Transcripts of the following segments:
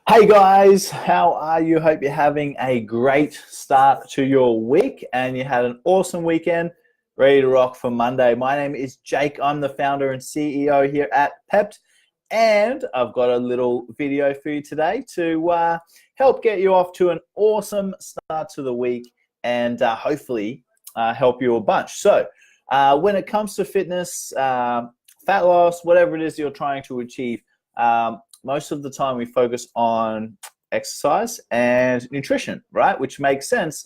Hey guys, how are you? Hope you're having a great start to your week and you had an awesome weekend, ready to rock for Monday. My name is Jake. I'm the founder and CEO here at Pept, and I've got a little video for you today to help get you off to an awesome start to the week and hopefully help you a bunch. So when it comes to fitness, fat loss, whatever it is you're trying to achieve, most of the time we focus on exercise and nutrition, right? Which makes sense.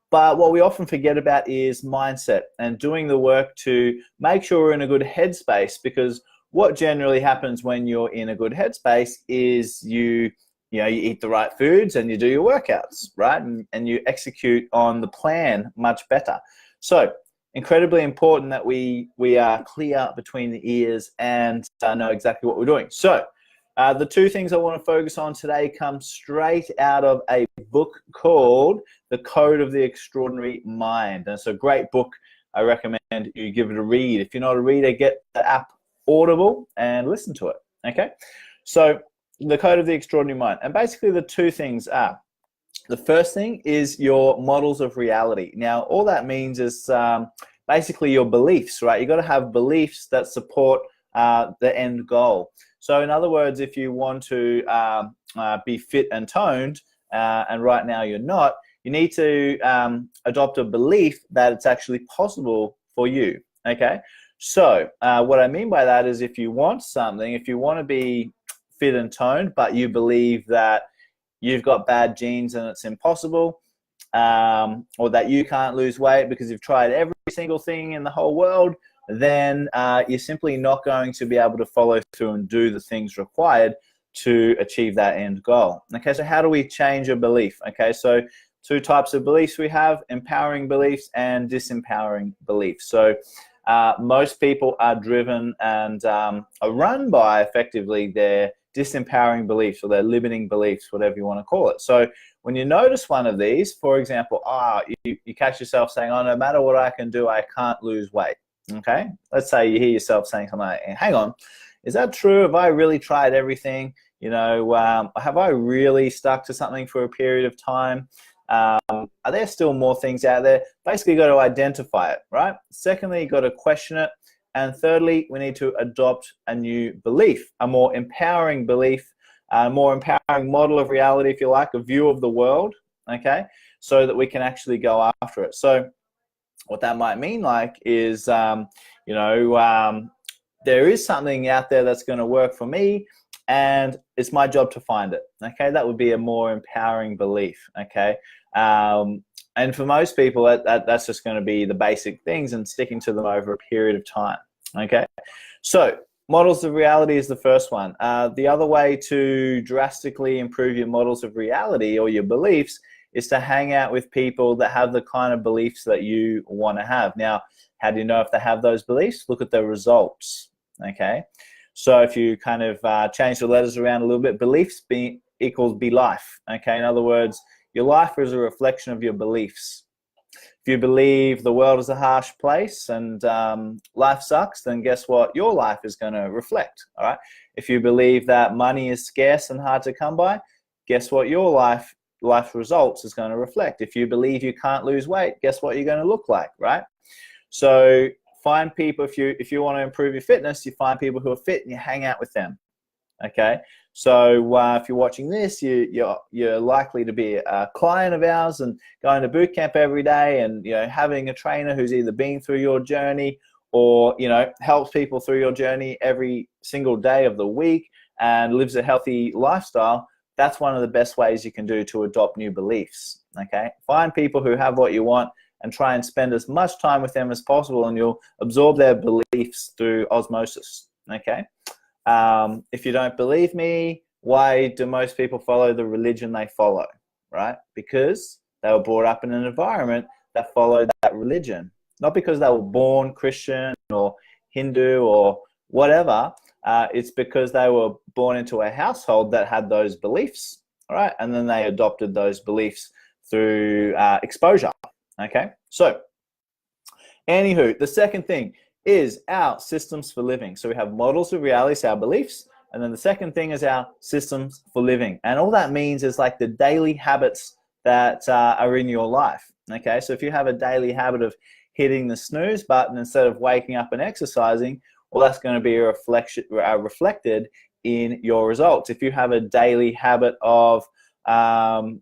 But what we often forget about is mindset and doing the work to make sure we're in a good headspace, because what generally happens when you're in a good headspace is you eat the right foods and you do your workouts, right? And you execute on the plan much better. So incredibly important that we are clear between the ears and know exactly what we're doing. So the two things I want to focus on today come straight out of a book called The Code of the Extraordinary Mind. And it's a great book. I recommend you give it a read. If you're not a reader, get the app Audible and listen to it, okay? So The Code of the Extraordinary Mind. And basically the two things are, the first thing is your models of reality. Now, all that means is basically your beliefs, right? You've got to have beliefs that support the end goal. So in other words, if you want to be fit and toned, and right now you're not, you need to adopt a belief that it's actually possible for you, okay? So what I mean by that is, if you want something, if you want to be fit and toned, but you believe that you've got bad genes and it's impossible, or that you can't lose weight because you've tried every single thing in the whole world, then you're simply not going to be able to follow through and do the things required to achieve that end goal. Okay, so how do we change a belief? Okay, so two types of beliefs we have: empowering beliefs and disempowering beliefs. So most people are driven and are run by effectively their disempowering beliefs or their limiting beliefs, whatever you want to call it. So when you notice one of these, for example, you catch yourself saying, oh, no matter what I can do, I can't lose weight. Okay, let's say you hear yourself saying something like, hang on, is that true? Have I really tried everything? You know, have I really stuck to something for a period of time? Are there still more things out there? Basically, you've got to identify it, right? Secondly, you've got to question it. And thirdly, we need to adopt a new belief, a more empowering belief, a more empowering model of reality, if you like, a view of the world, okay, so that we can actually go after it. So what that might mean like is, there is something out there that's going to work for me, and it's my job to find it. Okay, that would be a more empowering belief. Okay, and for most people, that's just going to be the basic things and sticking to them over a period of time. Okay, so models of reality is the first one. The other way to drastically improve your models of reality or your beliefs is to hang out with people that have the kind of beliefs that you want to have. Now, how do you know if they have those beliefs? Look at the results, okay? So if you kind of change the letters around a little bit, beliefs equals be life, okay? In other words, your life is a reflection of your beliefs. If you believe the world is a harsh place and life sucks, then guess what? Your life is going to reflect, all right? If you believe that money is scarce and hard to come by, guess what? Your life results is going to reflect. If you believe you can't lose weight, guess what you're going to look like, right? So find people, if you want to improve your fitness, you find people who are fit and you hang out with them, okay? So if you're watching this, you're likely to be a client of ours and going to boot camp every day, and having a trainer who's either been through your journey or helps people through your journey every single day of the week and lives a healthy lifestyle. That's one of the best ways you can do to adopt new beliefs, okay? Find people who have what you want and try and spend as much time with them as possible, and you'll absorb their beliefs through osmosis, okay? If you don't believe me, why do most people follow the religion they follow, right? Because they were brought up in an environment that followed that religion. Not because they were born Christian or Hindu or whatever. It's because they were born into a household that had those beliefs, all right? And then they adopted those beliefs through exposure, okay? So, anywho, the second thing is our systems for living. So we have models of reality, so our beliefs. And then the second thing is our systems for living. And all that means is like the daily habits that are in your life. Okay, so if you have a daily habit of hitting the snooze button instead of waking up and exercising, well, that's going to be reflected in your results. If you have a daily habit of, going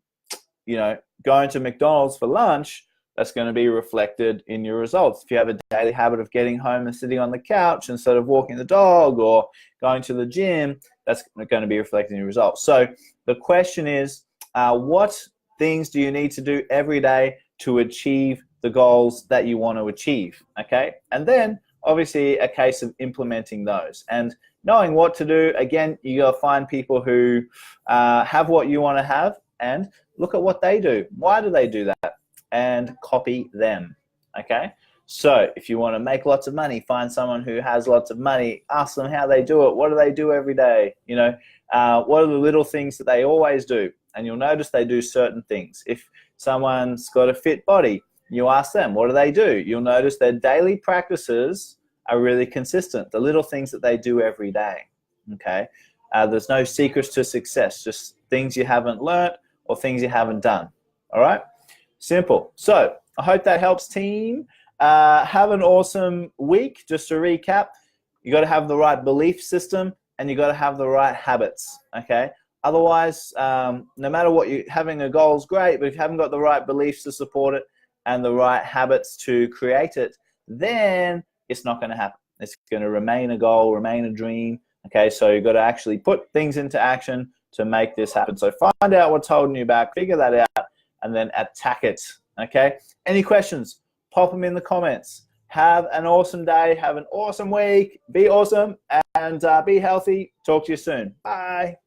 to McDonald's for lunch, that's going to be reflected in your results. If you have a daily habit of getting home and sitting on the couch instead of walking the dog or going to the gym, that's going to be reflected in your results. So the question is, what things do you need to do every day to achieve the goals that you want to achieve? Okay, and then obviously a case of implementing those and knowing what to do. Again, you got to find people who have what you want to have and look at what they do. Why do they do that? And copy them. Okay, so if you want to make lots of money, find someone who has lots of money, ask them how they do it. What do they do every day? What are the little things that they always do? And you'll notice they do certain things. If someone's got a fit body, you ask them, what do they do? You'll notice their daily practices are really consistent, the little things that they do every day. Okay, there's no secrets to success, just things you haven't learned or things you haven't done. All right, simple. So I hope that helps, team. Have an awesome week. Just to recap, you got to have the right belief system and you got to have the right habits. Okay, otherwise, no matter what, having a goal is great, but if you haven't got the right beliefs to support it and the right habits to create it, then it's not going to happen. It's going to remain a goal, remain a dream. Okay, so you've got to actually put things into action to make this happen. So find out what's holding you back, figure that out, and then attack it. Okay, any questions? Pop them in the comments. Have an awesome day. Have an awesome week. Be awesome and be healthy. Talk to you soon. Bye.